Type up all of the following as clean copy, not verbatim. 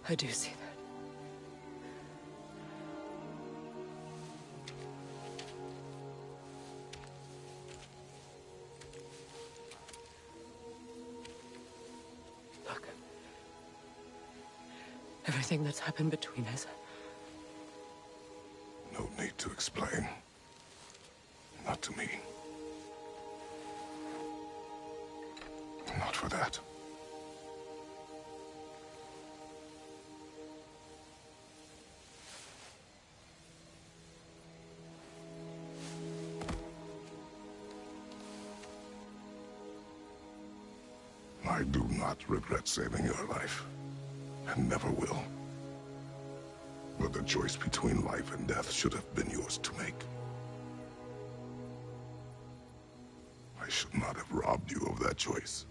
I do see that. Look. Everything that's happened between us. No need to explain. Not to me. Not for that. I do not regret saving your life, and never will. But the choice between life and death should have been yours to make. I should not have robbed you of that choice.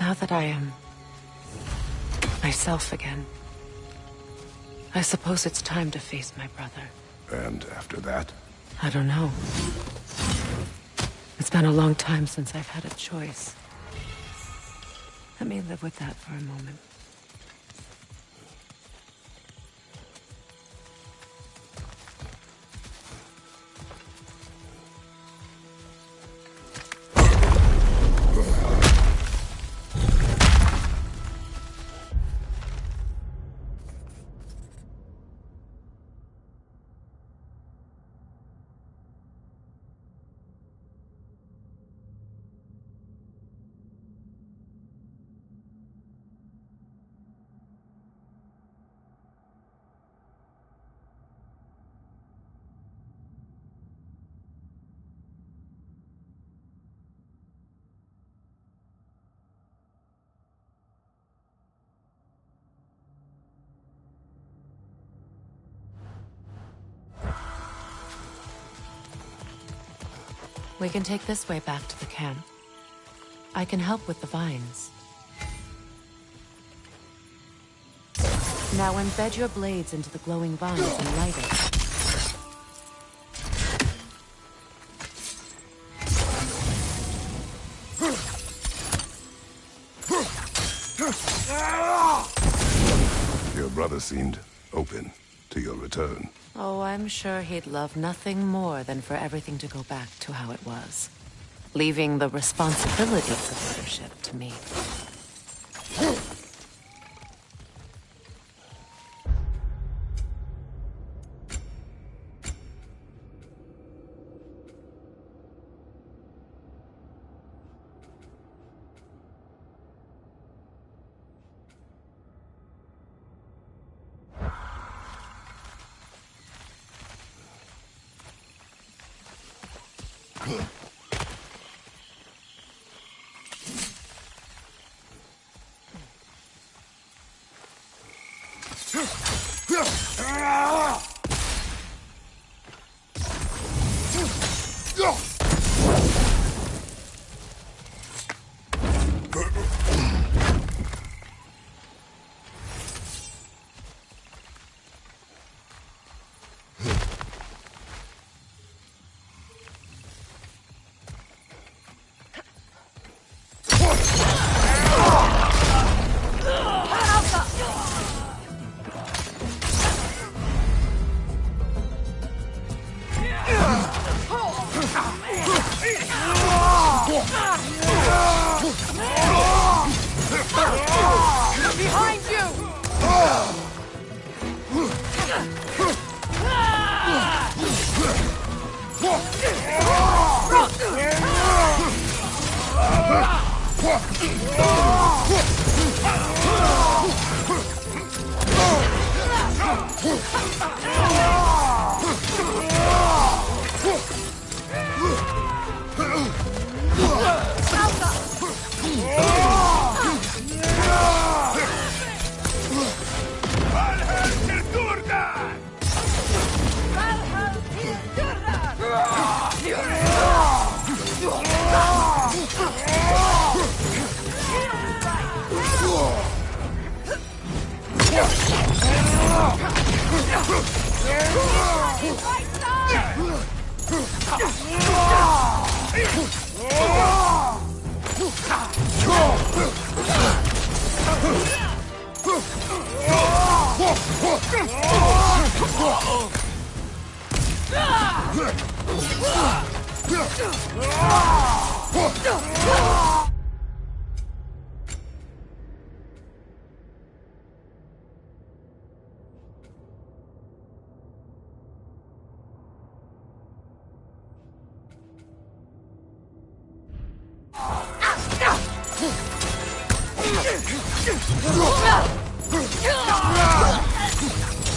Now that I am myself again, I suppose it's time to face my brother. And after that? I don't know. It's been a long time since I've had a choice. Let me live with that for a moment. We can take this way back to the camp. I can help with the vines. Now embed your blades into the glowing vines and light it. Your brother seemed open to your return. Oh, I'm sure he'd love nothing more than for everything to go back to how it was. Leaving the responsibility of the leadership to me.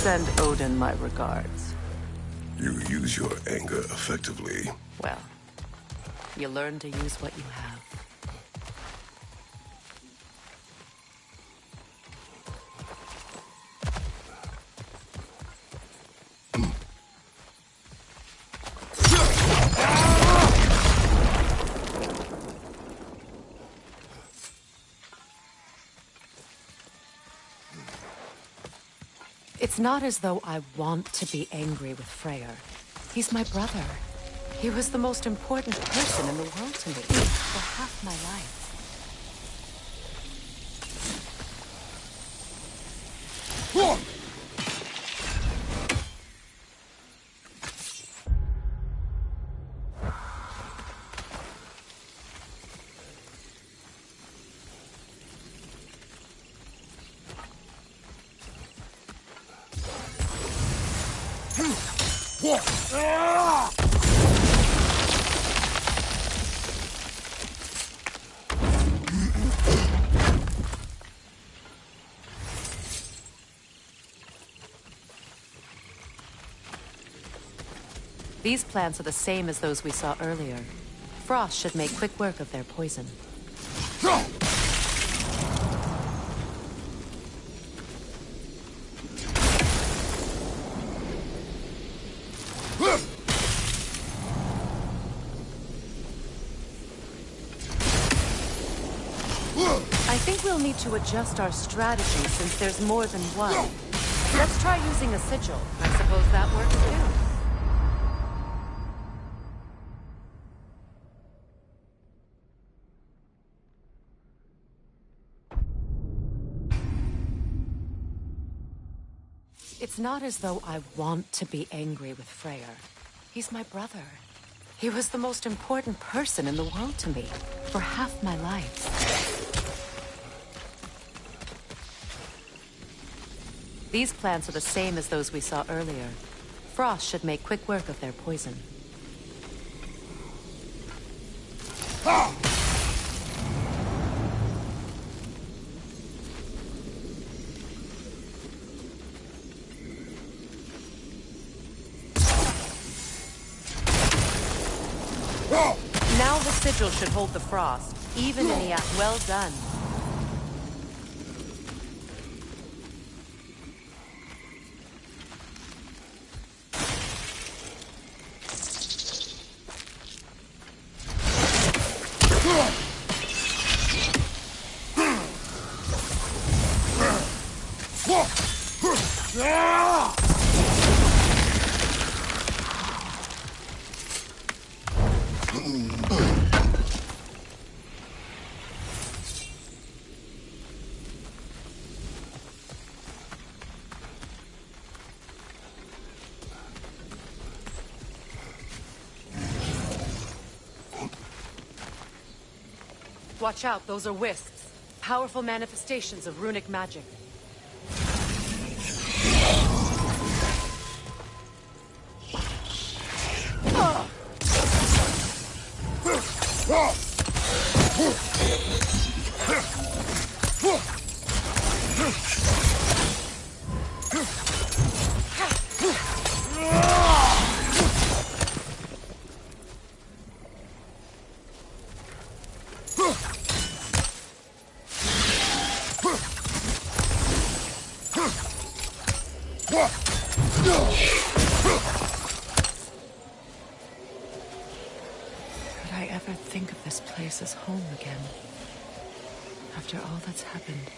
Send Odin my regards. You use your anger effectively. Well, you learn to use what you have. It's not as though I want to be angry with Freyr. He's my brother. He was the most important person in the world to me for half my life. These plants are the same as those we saw earlier. Frost should make quick work of their poison. I think we'll need to adjust our strategy since there's more than one. Let's try using a sigil. I suppose that works too. It's not as though I want to be angry with Freyr. He's my brother. He was the most important person in the world to me for half my life. These plants are the same as those we saw earlier. Frost should make quick work of their poison. Now the sigil should hold the frost, even in the act. Well done. Watch out, those are wisps. Powerful manifestations of runic magic. Could I ever think of this place as home again? After all that's happened.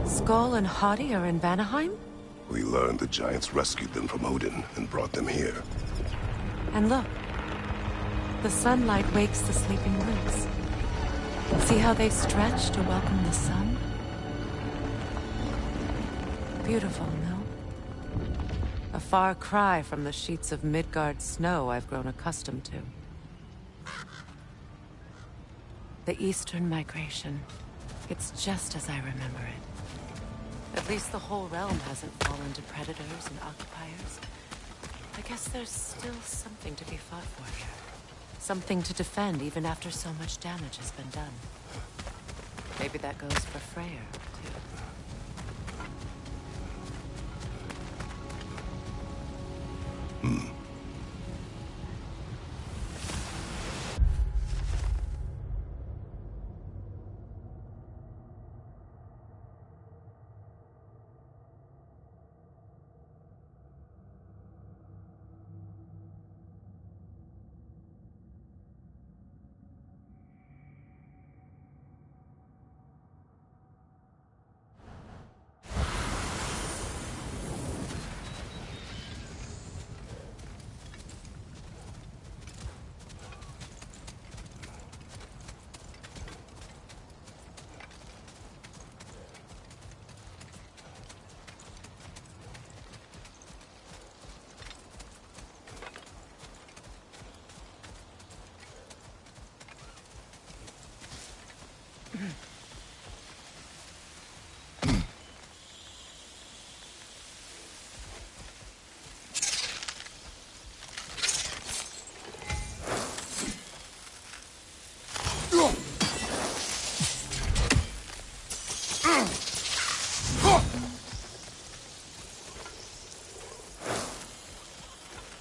Skull and Hadi are in Vanaheim? We learned the giants rescued them from Odin and brought them here. And look. The sunlight wakes the sleeping woods. See how they stretch to welcome the sun? Beautiful, no? A far cry from the sheets of Midgard snow I've grown accustomed to. The Eastern migration. It's just as I remember it. At least the whole realm hasn't fallen to predators and occupiers. I guess there's still something to be fought for here. Something to defend even after so much damage has been done. Maybe that goes for Freyr, too.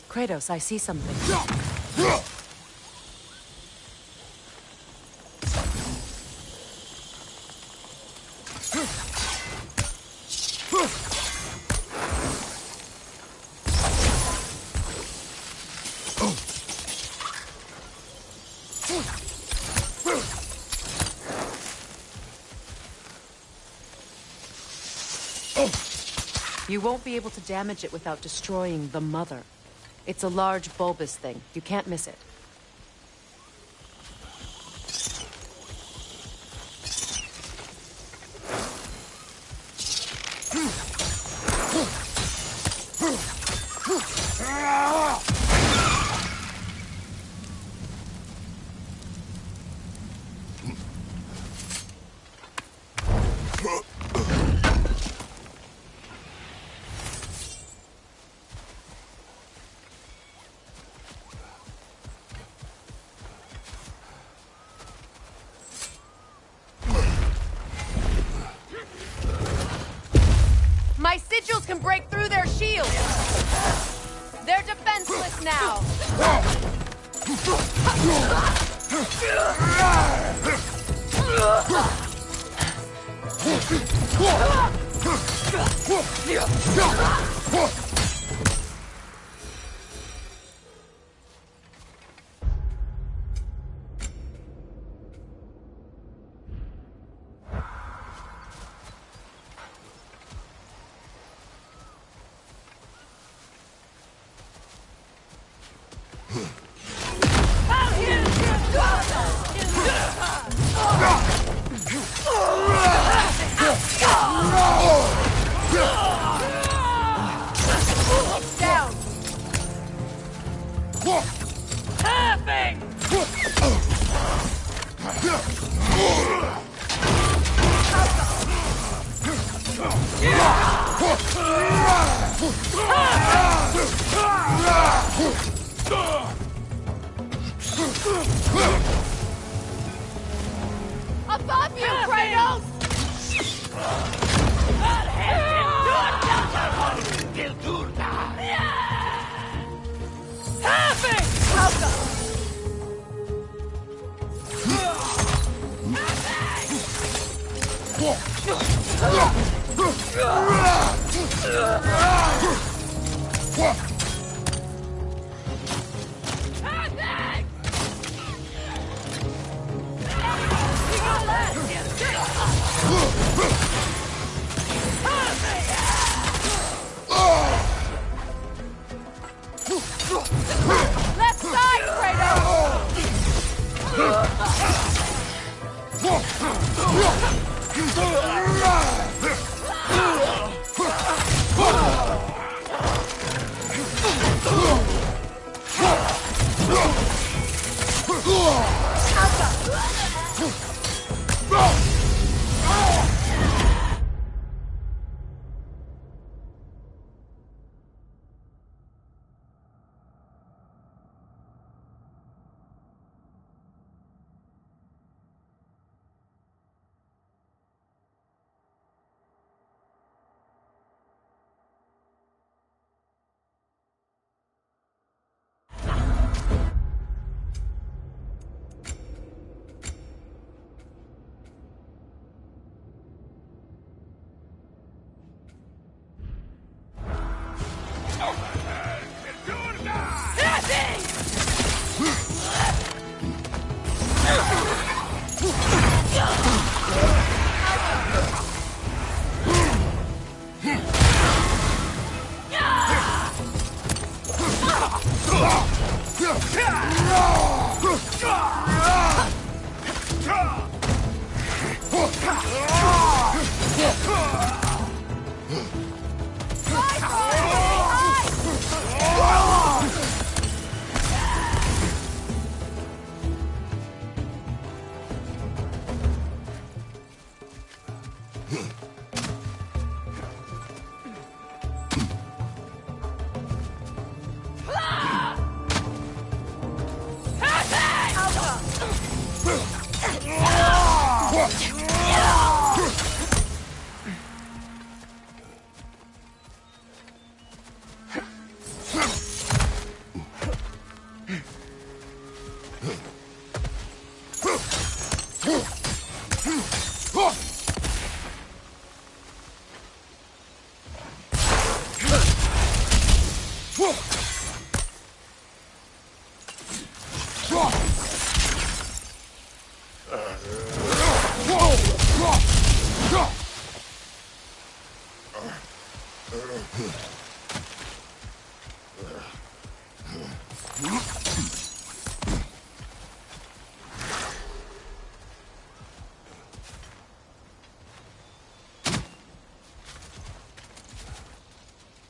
Kratos, I see something. You won't be able to damage it without destroying the Mother. It's a large bulbous thing. You can't miss it. My sigils can break through their shields! They're defenseless now! Above you, Kratos! Left side,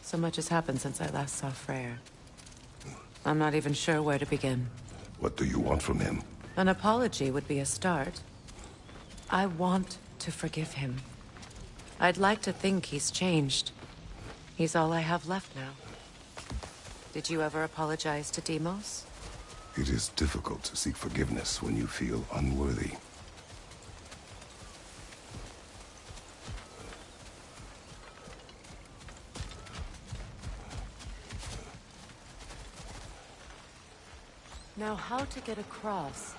So much has happened since I last saw Freyr. I'm not even sure where to begin. What do you want from him? An apology would be a start. I want to forgive him. I'd like to think he's changed. He's all I have left now. Did you ever apologize to Deimos? It is difficult to seek forgiveness when you feel unworthy. Now, how to get across?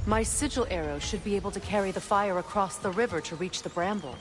My sigil arrow should be able to carry the fire across the river to reach the bramble.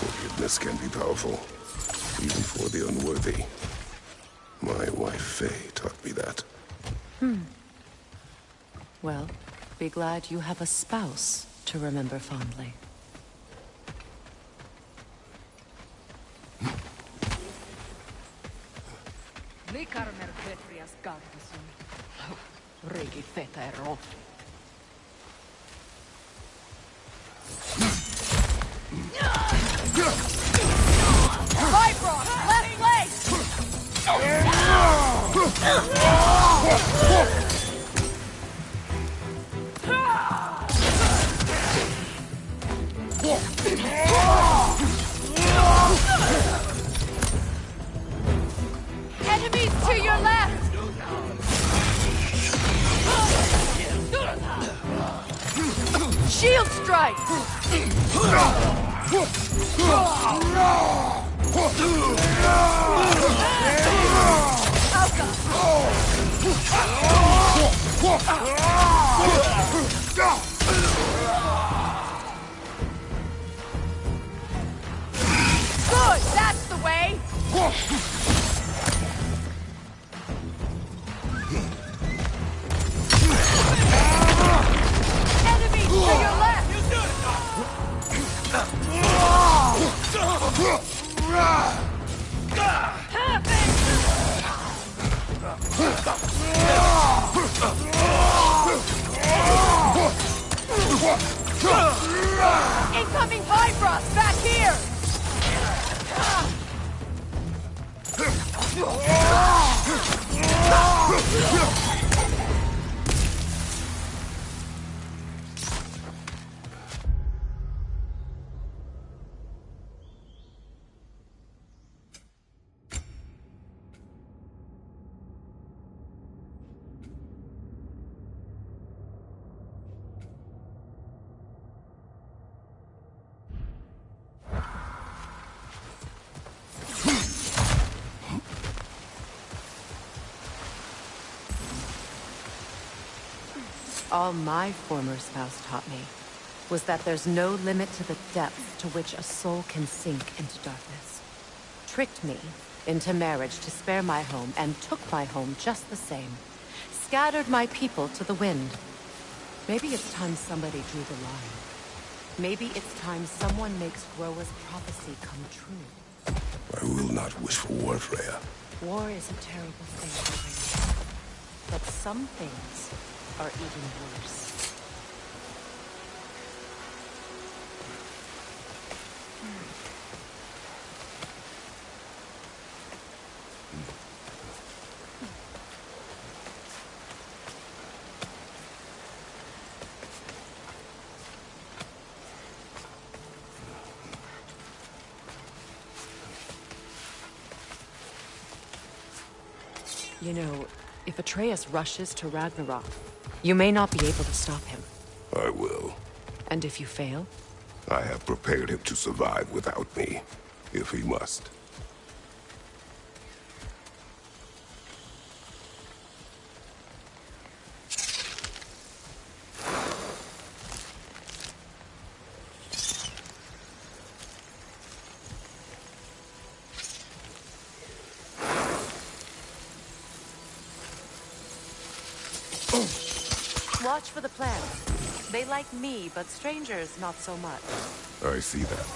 Forgiveness can be powerful, even for the unworthy. My wife Faye taught me that. Well, be glad you have a spouse to remember fondly. Left leg! Enemies to your left! Shield strike! Good, that's the way! Enemy to your left! Incoming Bifrost back here! All my former spouse taught me was that there's no limit to the depth to which a soul can sink into darkness. Tricked me into marriage to spare my home, and took my home just the same. Scattered my people to the wind. Maybe it's time somebody drew the line. Maybe it's time someone makes Groa's prophecy come true. I will not wish for war, Freya. War is a terrible thing, Freya. But some things are even worse. You know, if Atreus rushes to Ragnarok, you may not be able to stop him. I will. And if you fail? I have prepared him to survive without me, if he must. Watch for the plants. They like me, but strangers not so much. I see that.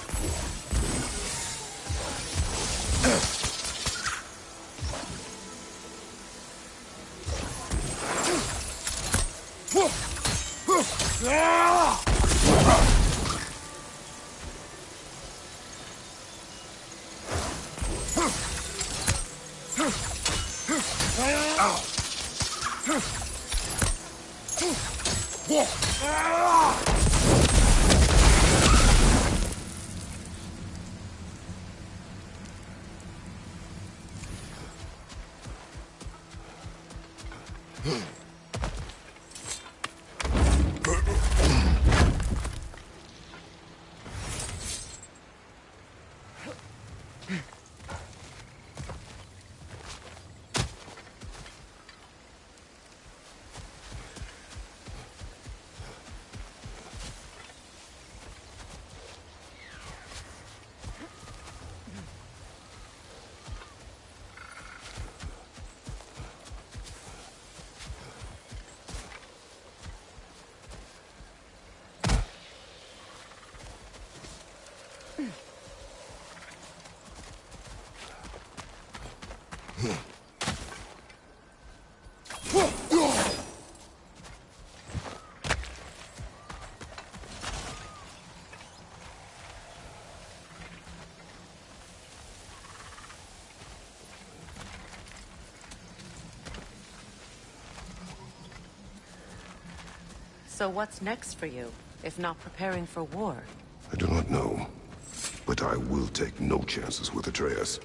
So what's next for you, if not preparing for war? I do not know, but I will take no chances with Atreus.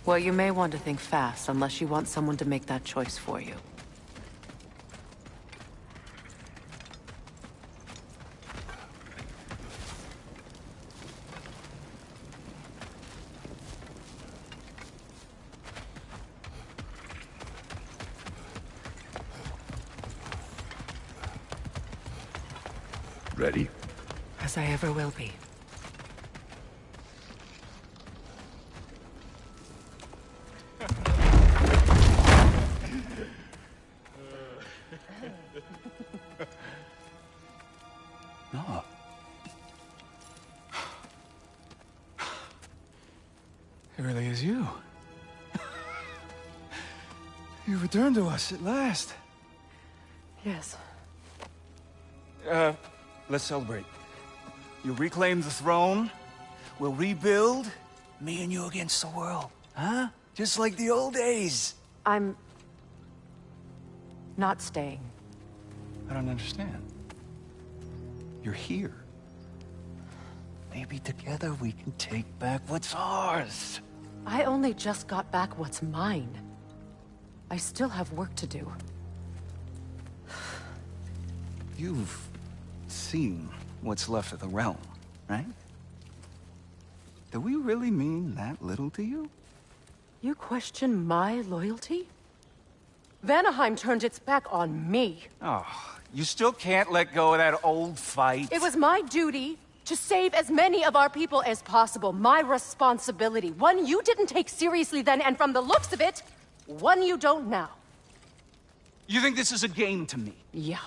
Well, you may want to think fast, unless you want someone to make that choice for you. Ready? As I ever will be. No. It really is you. You returned to us at last. Yes. Let's celebrate. You reclaim the throne. We'll rebuild. Me and you against the world. Huh? Just like the old days. I'm... not staying. I don't understand. You're here. Maybe together we can take back what's ours. I only just got back what's mine. I still have work to do. You've seen what's left of the realm, right? Do we really mean that little to you? You question my loyalty? Vanaheim turned its back on me. Oh, you still can't let go of that old fight? It was my duty to save as many of our people as possible. My responsibility. One you didn't take seriously then, and from the looks of it, one you don't now. You think this is a game to me? Yeah.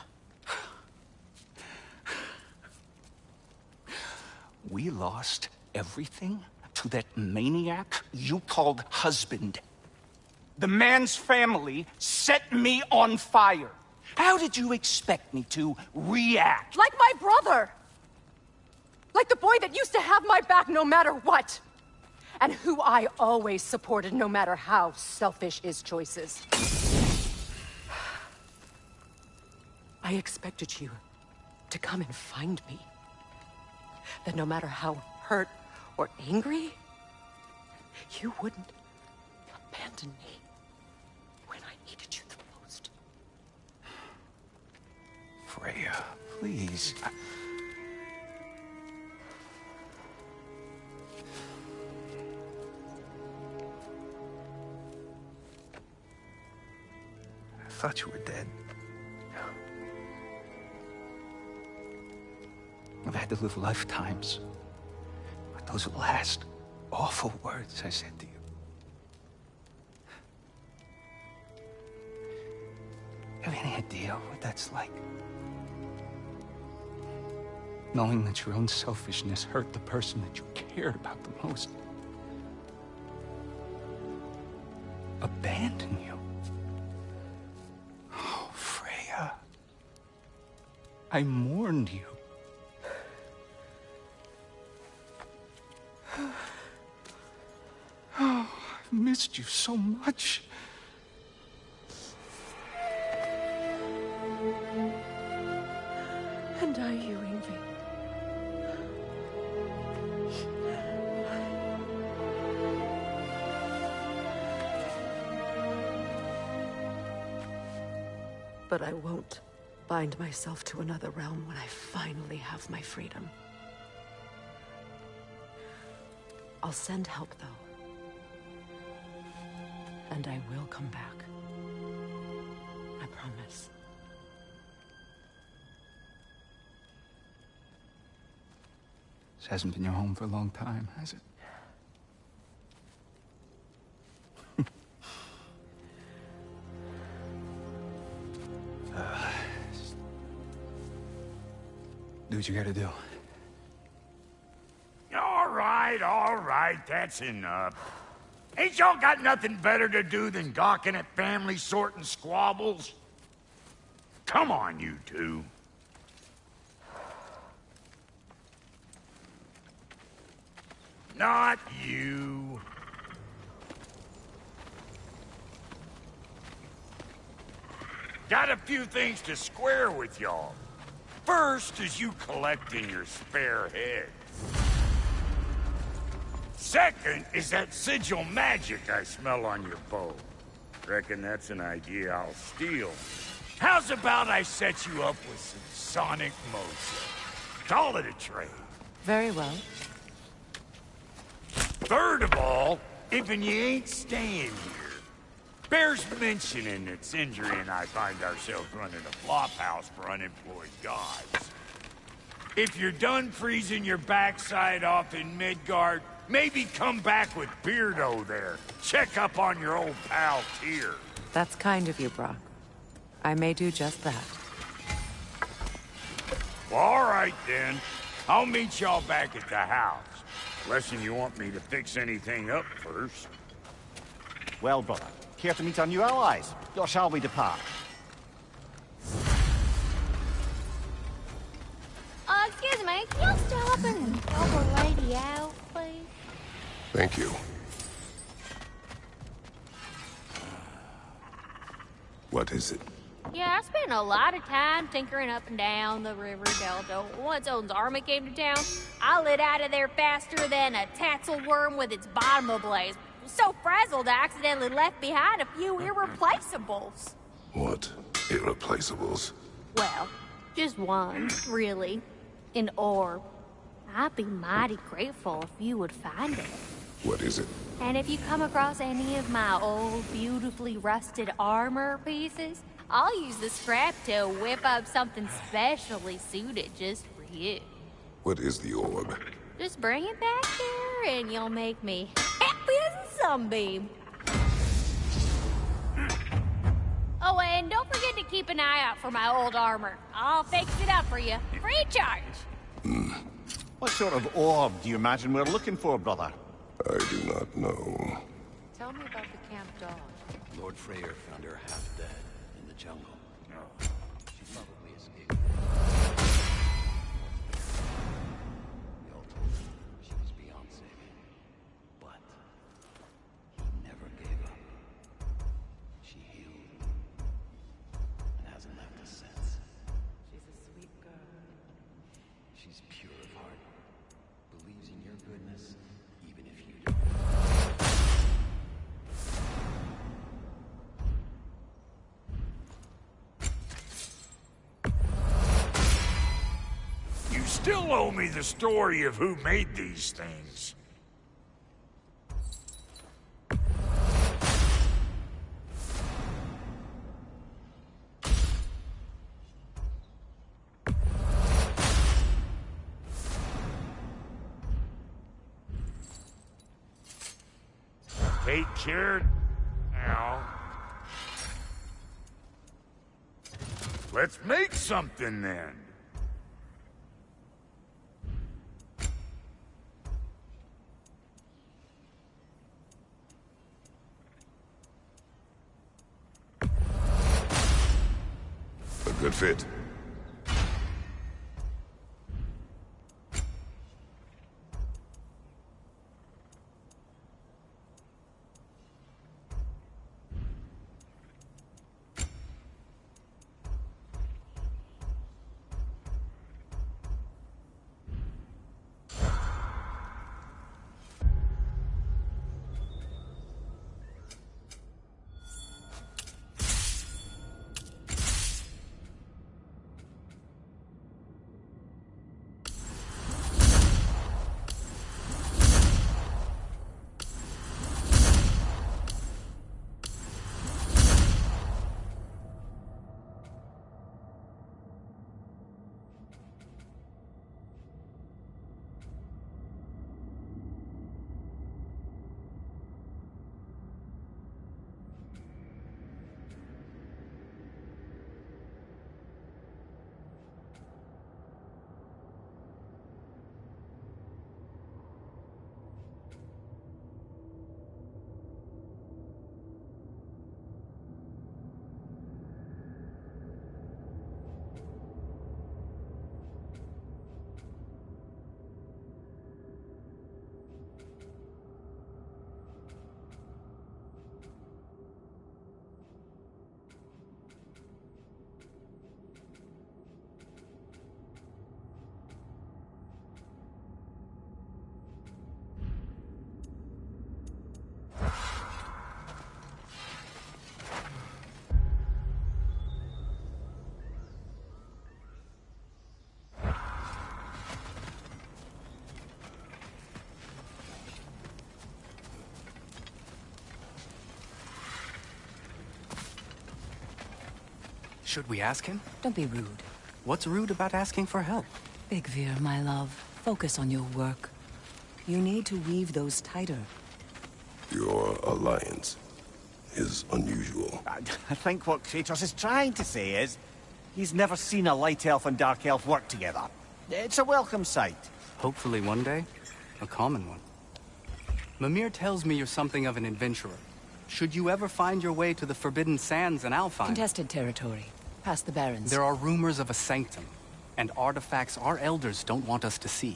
We lost everything to that maniac you called husband. The man's family set me on fire. How did you expect me to react? Like my brother! Like the boy that used to have my back no matter what! And who I always supported no matter how selfish his choices. I expected you to come and find me. That no matter how hurt or angry, you wouldn't abandon me when I needed you the most. Freya, please. I thought you were dead. I've had to live lifetimes. But those last awful words I said to you. Have any idea what that's like? Knowing that your own selfishness hurt the person that you cared about the most. Abandon you. Oh, Freya. I mourned you. Oh, I've missed you so much. And are you, Ingvi? But I won't bind myself to another realm when I finally have my freedom. I'll send help, though. And I will come back. I promise. This hasn't been your home for a long time, has it? Do what you gotta do. All right, that's enough. Ain't y'all got nothing better to do than gawking at family sorting squabbles? Come on, you two. Not you. Got a few things to square with y'all. First is you collecting your spare heads. Second is that sigil magic I smell on your bow. Reckon that's an idea I'll steal. How's about I set you up with some sonic motion? Call it a trade. Very well. Third of all, if you ain't staying here, bears mentioning that Sindri and I find ourselves running a flop house for unemployed gods. If you're done freezing your backside off in Midgard, maybe come back with Beardo there. Check up on your old pal Tyr. That's kind of you, Brock. I may do just that. Well, all right then. I'll meet y'all back at the house. Unless you want me to fix anything up first. Well, brother, care to meet our new allies? Or shall we depart? Excuse me, can you stop and help a lady out, please? Thank you. What is it? Yeah, I spent a lot of time tinkering up and down the river delta. Once Odin's army came to town, I lit out of there faster than a tassel worm with its bottom ablaze. So frazzled, I accidentally left behind a few irreplaceables. What irreplaceables? Well, just one, really. An orb. I'd be mighty grateful if you would find it. What is it? And if you come across any of my old, beautifully rusted armor pieces, I'll use the scrap to whip up something specially suited just for you. What is the orb? Just bring it back here and you'll make me happy as a sunbeam. Oh, and don't forget to keep an eye out for my old armor. I'll fix it up for you, free of charge. What sort of orb do you imagine we're looking for, brother? I do not know. Tell me about the camp dog. Lord Freyr found her half dead in the jungle. She probably escaped. We all told him she was beyond saving. But he never gave up. She healed and hasn't left us since. She's a sweet girl. She's pure of heart, believes in your goodness, even if you don't. You still owe me the story of who made these things. Take care now. Let's make something then. A good fit. Should we ask him? Don't be rude. What's rude about asking for help? Big Veer, my love, focus on your work. You need to weave those tighter. Your alliance is unusual. I think what Kratos is trying to say is, he's never seen a light elf and dark elf work together. It's a welcome sight. Hopefully one day, a common one. Mimir tells me you're something of an adventurer. Should you ever find your way to the Forbidden Sands in Alfheim... Contested territory. Past the Barrens. There are rumors of a sanctum, and artifacts our elders don't want us to see.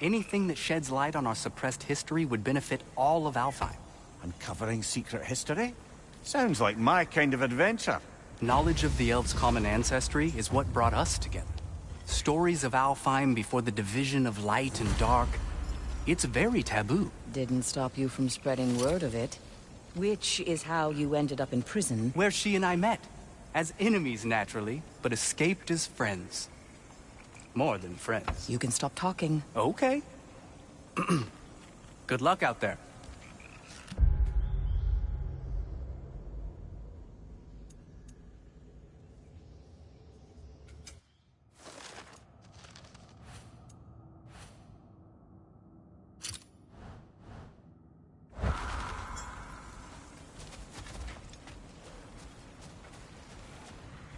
Anything that sheds light on our suppressed history would benefit all of Alfheim. Uncovering secret history? Sounds like my kind of adventure. Knowledge of the elves' common ancestry is what brought us together. Stories of Alfheim before the division of light and dark. It's very taboo. Didn't stop you from spreading word of it. Which is how you ended up in prison. Where she and I met. As enemies, naturally, but escaped as friends. More than friends. You can stop talking. Okay. Good luck out there.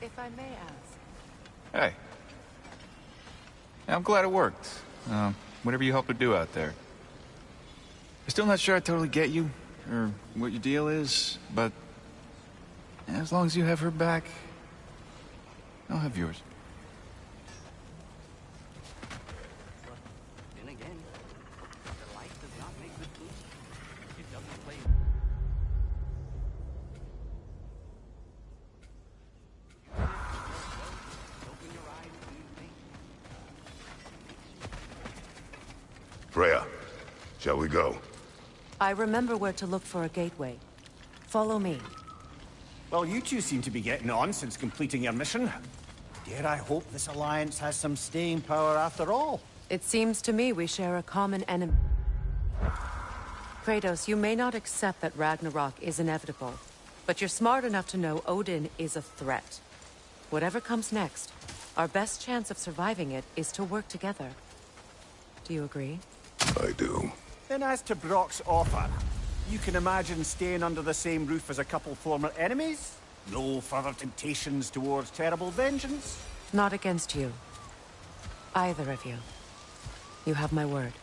If I may ask. Hey. Yeah, I'm glad it worked. Whatever you hope to do out there. I'm still not sure I totally get you, or what your deal is, but as long as you have her back, I'll have yours. Then again, the light does not make good food. It doesn't play... Freya, shall we go? I remember where to look for a gateway. Follow me. Well, you two seem to be getting on since completing your mission. Dare I hope this alliance has some staying power after all? It seems to me we share a common enemy. Kratos, you may not accept that Ragnarok is inevitable, but you're smart enough to know Odin is a threat. Whatever comes next, our best chance of surviving it is to work together. Do you agree? I do. Then as to Brock's offer, you can imagine staying under the same roof as a couple former enemies? No further temptations towards terrible vengeance? Not against you. Either of you. You have my word.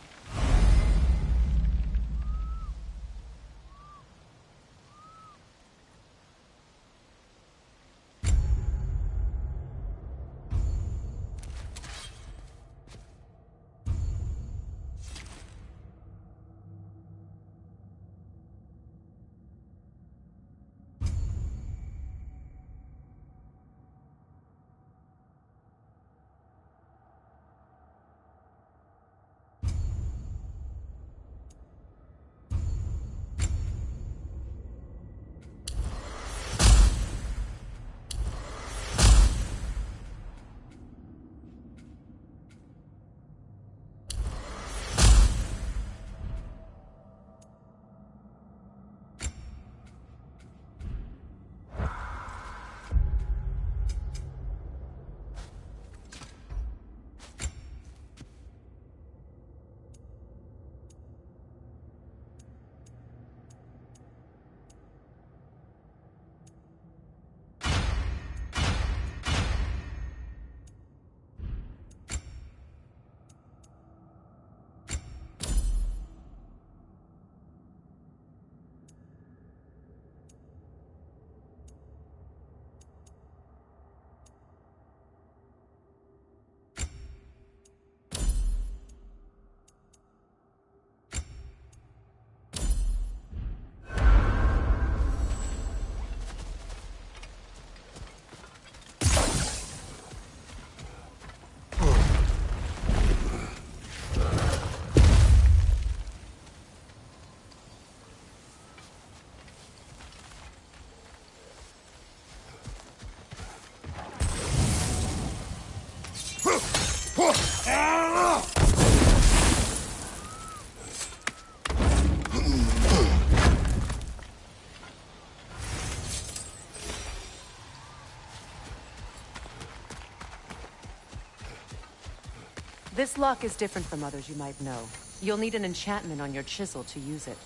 This lock is different from others you might know. You'll need an enchantment on your chisel to use it.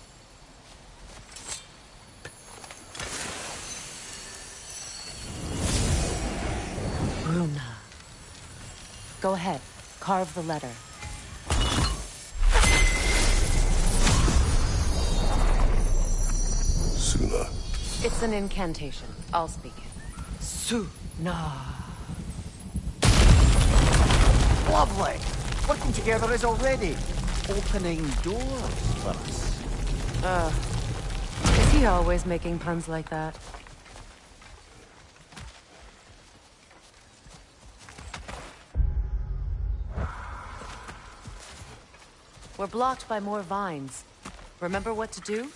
Runa. Go ahead. Carve the letter. Suna. It's an incantation. I'll speak it. Suna. Lovely! Working together is already opening doors for us. Is he always making puns like that? We're blocked by more vines. Remember what to do?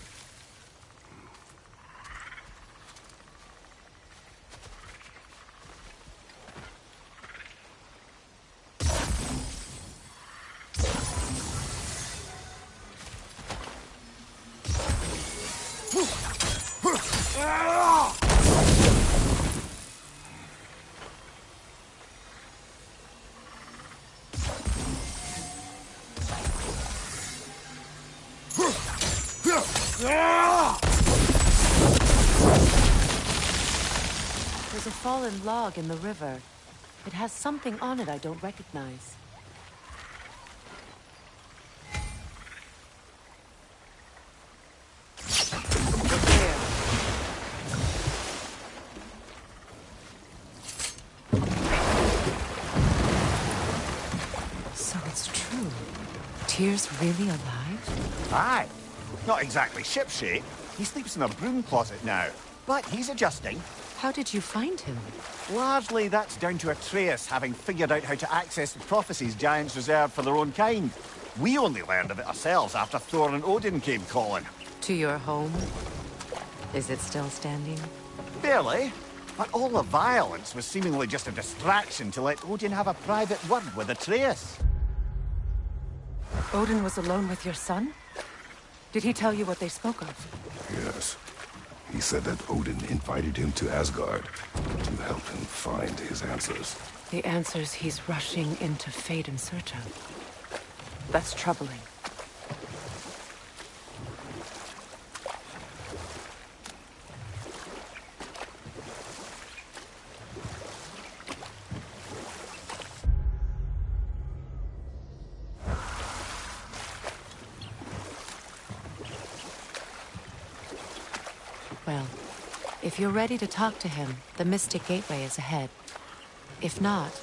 There's a fallen log in the river. It has something on it I don't recognize. There. So it's true. Tyr's really alive? Aye. Not exactly shipshape. He sleeps in a broom closet now. But he's adjusting. How did you find him? Largely that's down to Atreus having figured out how to access the prophecies giants reserved for their own kind. We only learned of it ourselves after Thor and Odin came calling. To your home? Is it still standing? Barely. But all the violence was seemingly just a distraction to let Odin have a private word with Atreus. Odin was alone with your son? Did he tell you what they spoke of? Yes. He said that Odin invited him to Asgard to help him find his answers. The answers he's rushing into fate in search of. That's troubling. Well, if you're ready to talk to him, the Mystic Gateway is ahead. If not,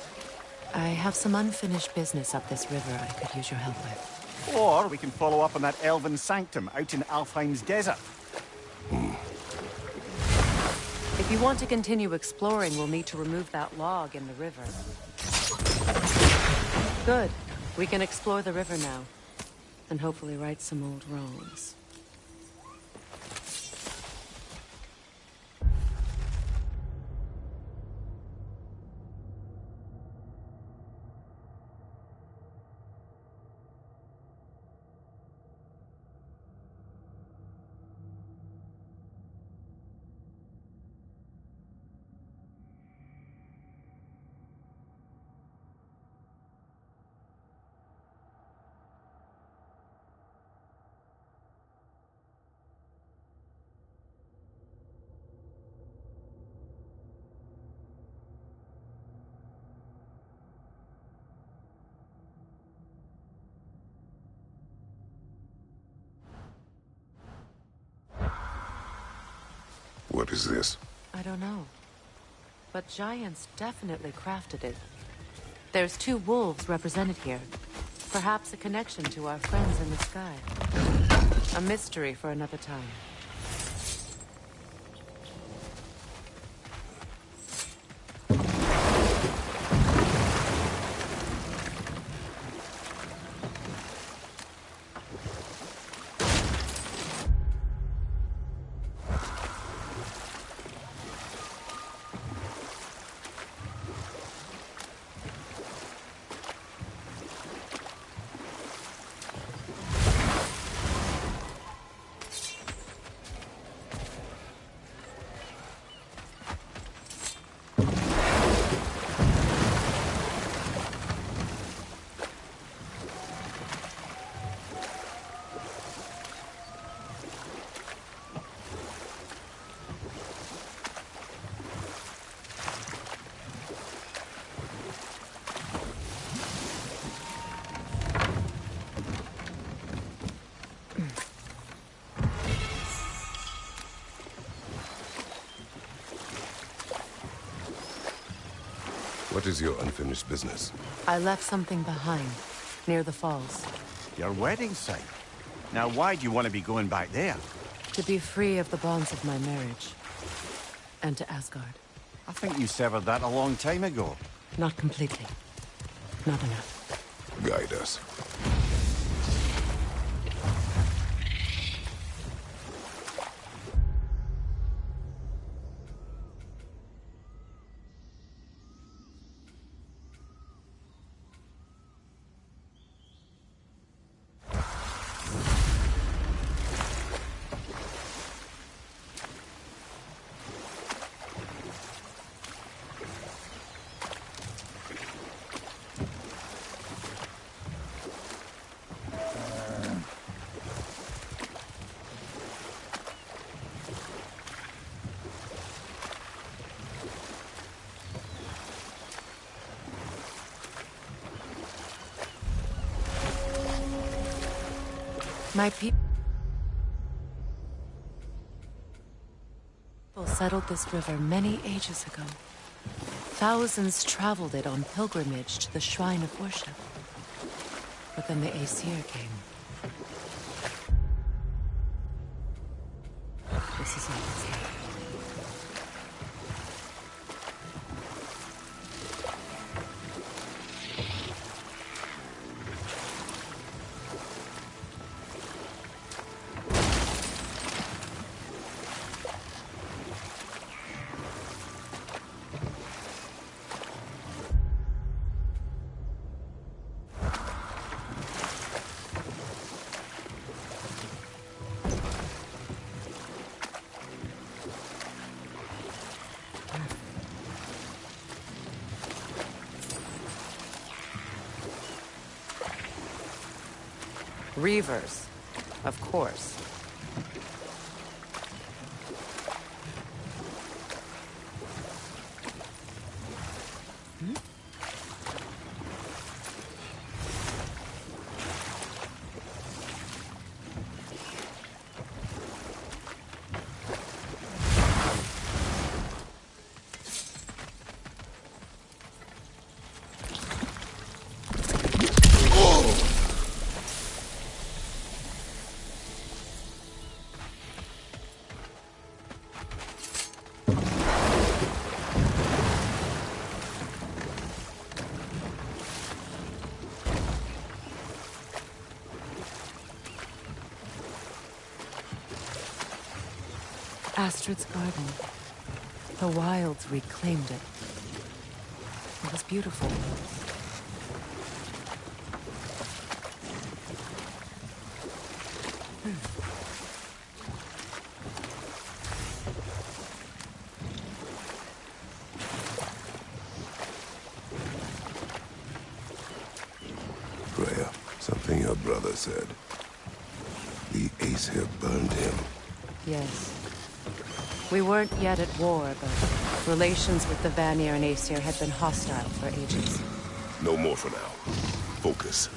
I have some unfinished business up this river I could use your help with. Or we can follow up on that elven sanctum out in Alfheim's desert. If you want to continue exploring, we'll need to remove that log in the river. Good. We can explore the river now. And hopefully right some old wrongs. What is this? I don't know. But giants definitely crafted it. There's 2 wolves represented here. Perhaps a connection to our friends in the sky. A mystery for another time. What is your unfinished business? I left something behind, near the falls. Your wedding site. Now, why do you want to be going back there? To be free of the bonds of my marriage. And to Asgard. I think you severed that a long time ago. Not completely. Not enough. Guide us. My people settled this river many ages ago. Thousands traveled it on pilgrimage to the shrine of worship. But then the Aesir came. This is all that's left. Reavers, of course. Astrid's garden. The wilds reclaimed it. It was beautiful. Freya, something your brother said. The Aesir burned him. Yes. We weren't yet at war, but relations with the Vanir and Aesir had been hostile for ages. No more for now. Focus.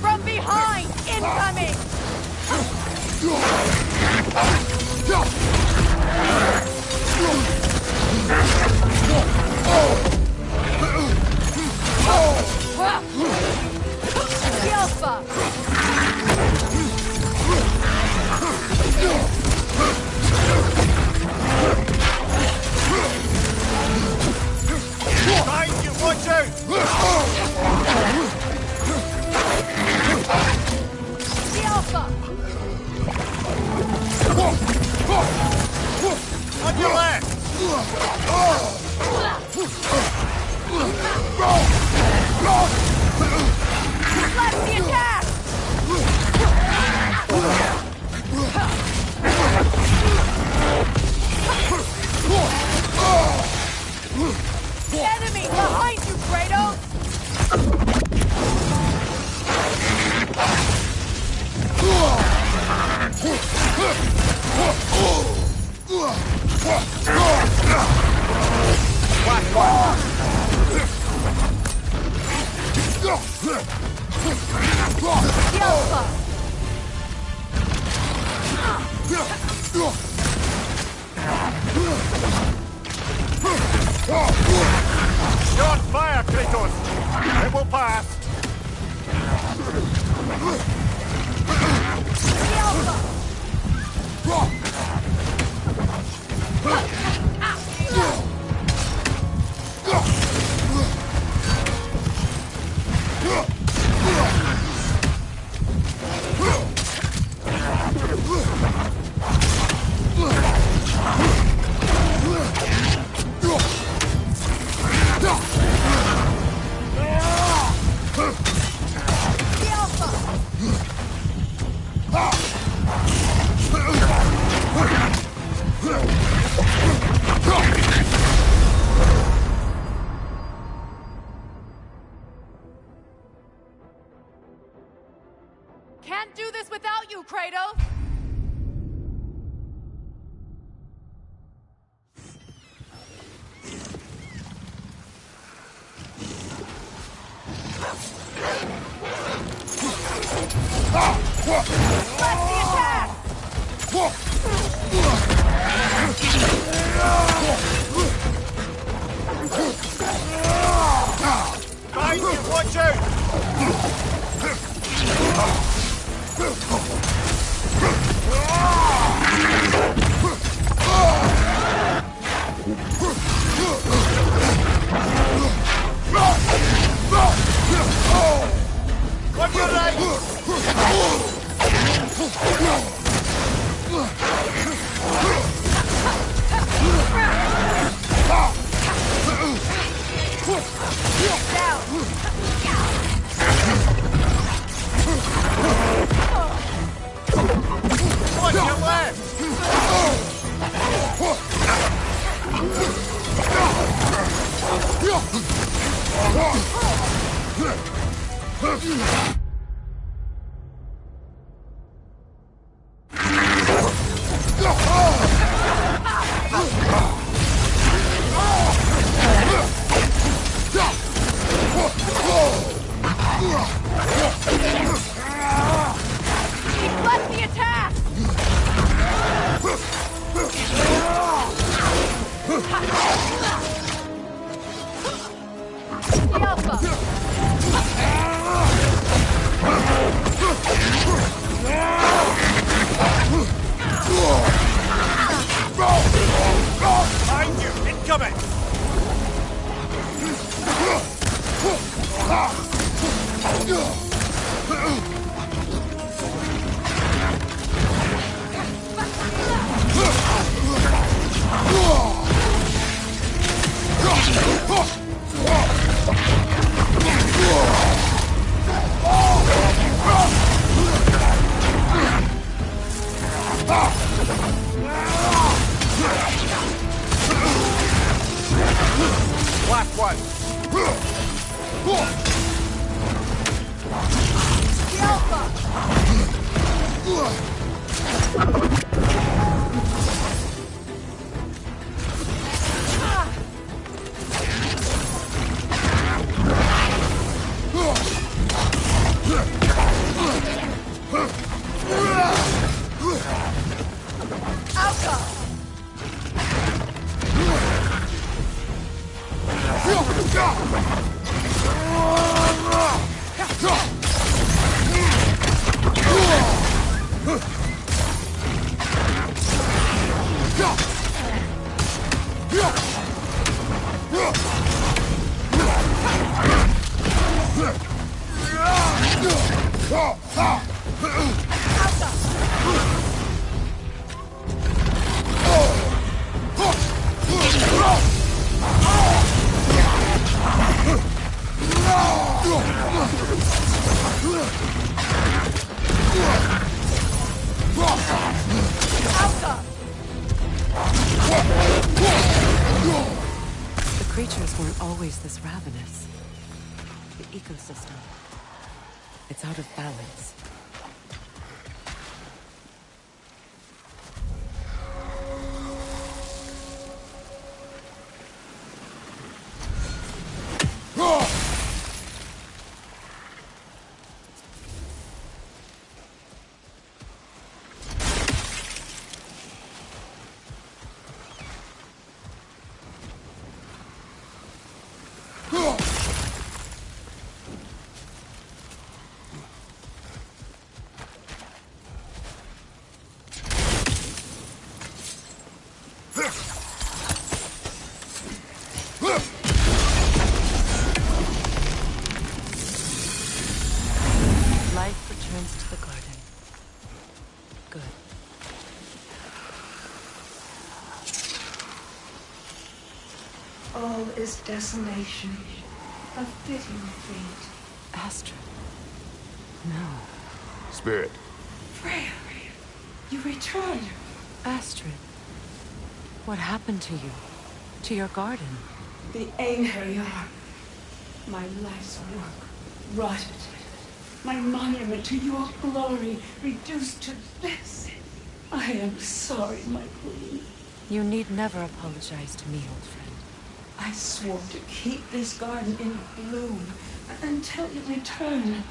From behind! On your left! Let's the attack! Enemy behind you, Kratos! Short fire, Kratos! It will pass! Can't do this without you, Kratos! Let's the attack! Behind you, watch out! On your right! On your left! Let's the attack! Behind you, incoming! Last one! creatures weren't always this ravenous. The ecosystem, it's out of balance. Life returns to the garden. Good. All is desolation, a fitting fate. Astrid. No. Spirit. Freya, you return. Astrid. What happened to you? To your garden? The Einherjar. My life's work rotted. My monument to your glory reduced to this. I am sorry, my queen. You need never apologize to me, old friend. I swore to keep this garden in bloom until you return.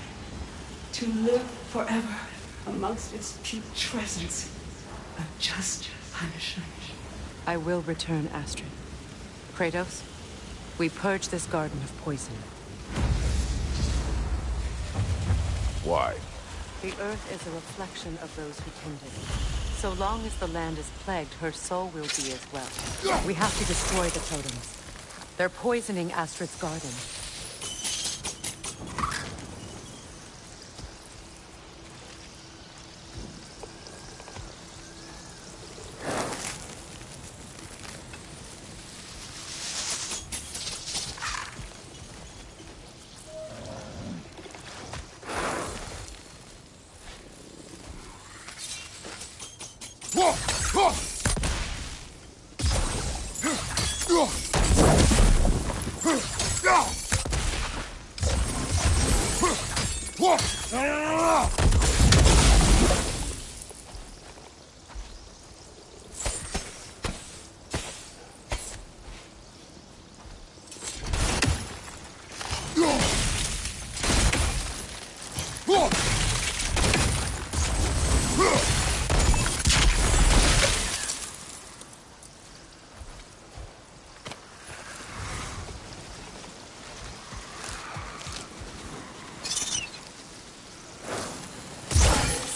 To live forever amongst its putrescence. A just punishment. I will return, Astrid. Kratos, we purge this garden of poison. Why? The earth is a reflection of those who tend it. So long as the land is plagued, her soul will be as well. We have to destroy the totems. They're poisoning Astrid's garden.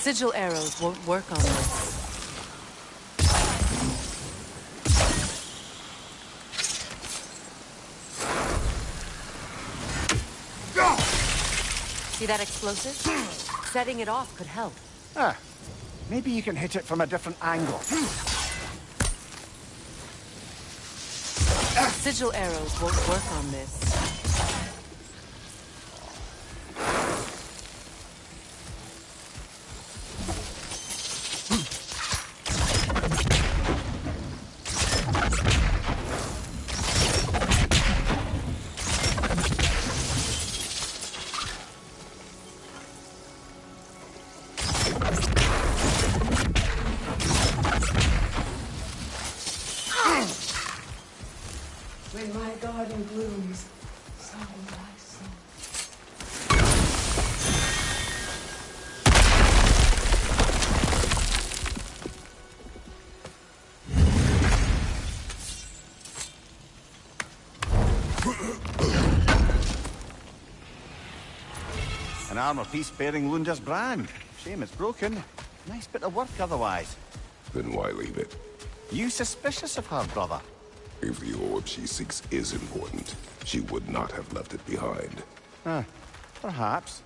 Sigil arrows won't work on this. See that explosive? Setting it off could help. Ah, maybe you can hit it from a different angle. Sigil arrows won't work on this. When my garden blooms, so will my soul. An armor piece bearing Lunda's brand. Shame it's broken. Nice bit of work otherwise. Then why leave it? You suspicious of her, brother? If the orb she seeks is important, she would not have left it behind. Perhaps.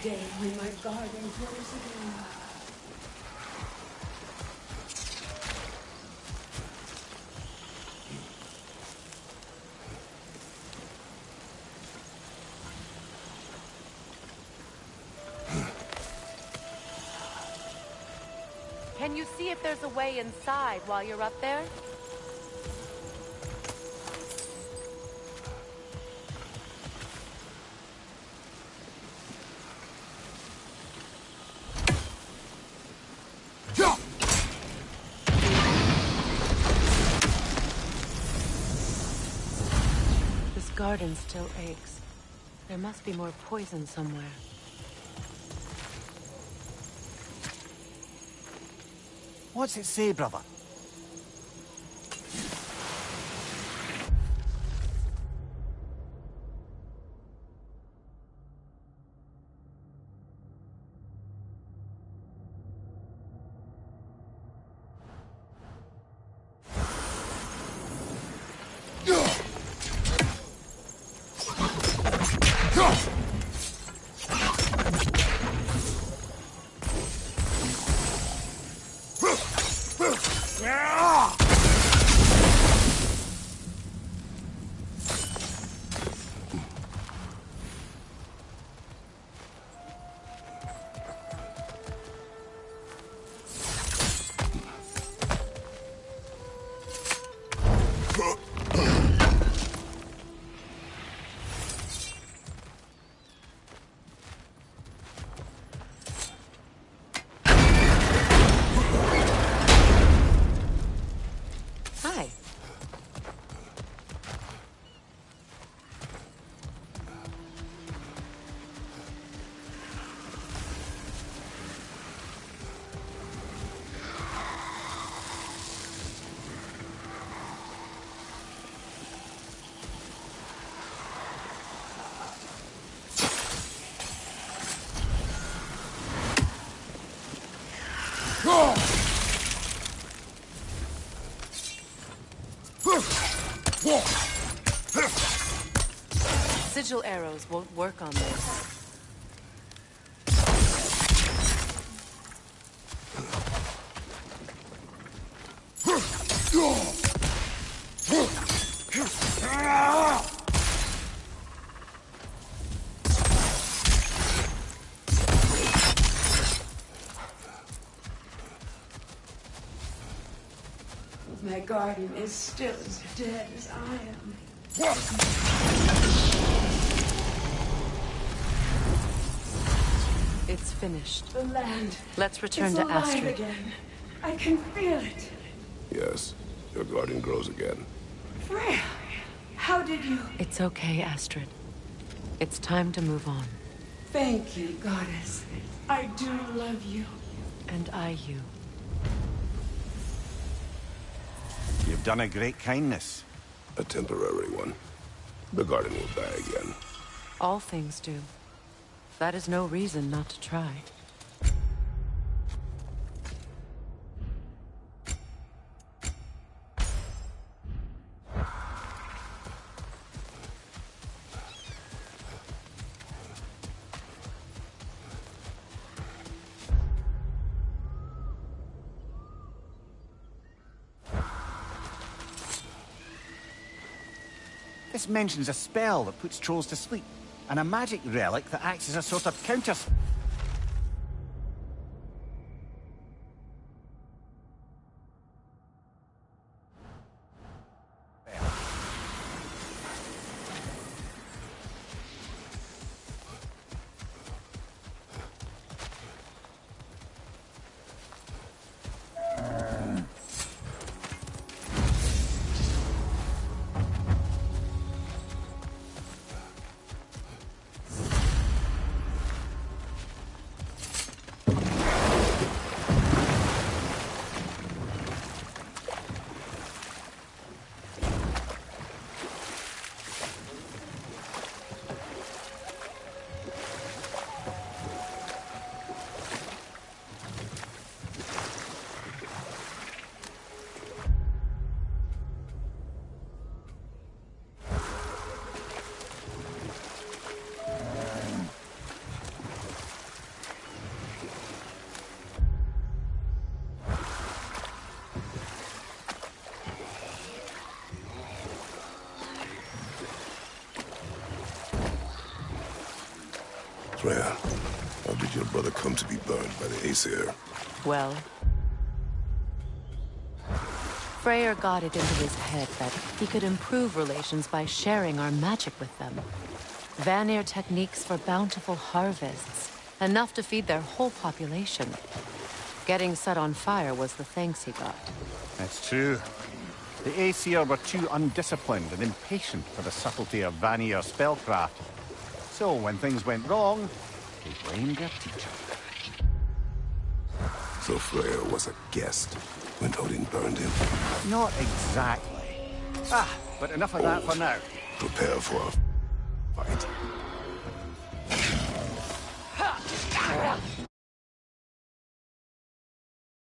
day when my garden grows again. Can you see if there's a way inside while you're up there? This garden still aches. There must be more poison somewhere. What's it say, brother? Sigil arrows won't work on this. My garden is still as dead as I am. It's finished. The land. Let's return is to alive Astrid. again. I can feel it. Yes, your garden grows again. Freya, how did you... It's okay, Astrid. It's time to move on. Thank you, goddess. I do love you. And I you. You've done a great kindness. A temporary one. The garden will die again. All things do. That is no reason not to try. This mentions a spell that puts trolls to sleep, and a magic relic that acts as a sort of counter... Freya, how did your brother come to be burned by the Aesir? Well, Freyr got it into his head that he could improve relations by sharing our magic with them. Vanir techniques for bountiful harvests, enough to feed their whole population. Getting set on fire was the thanks he got. That's true. The Aesir were too undisciplined and impatient for the subtlety of Vanir spellcraft. So when things went wrong, they blamed their teacher. So Freya was a guest when Odin burned him? Not exactly. But enough of that for now. Prepare for a fight.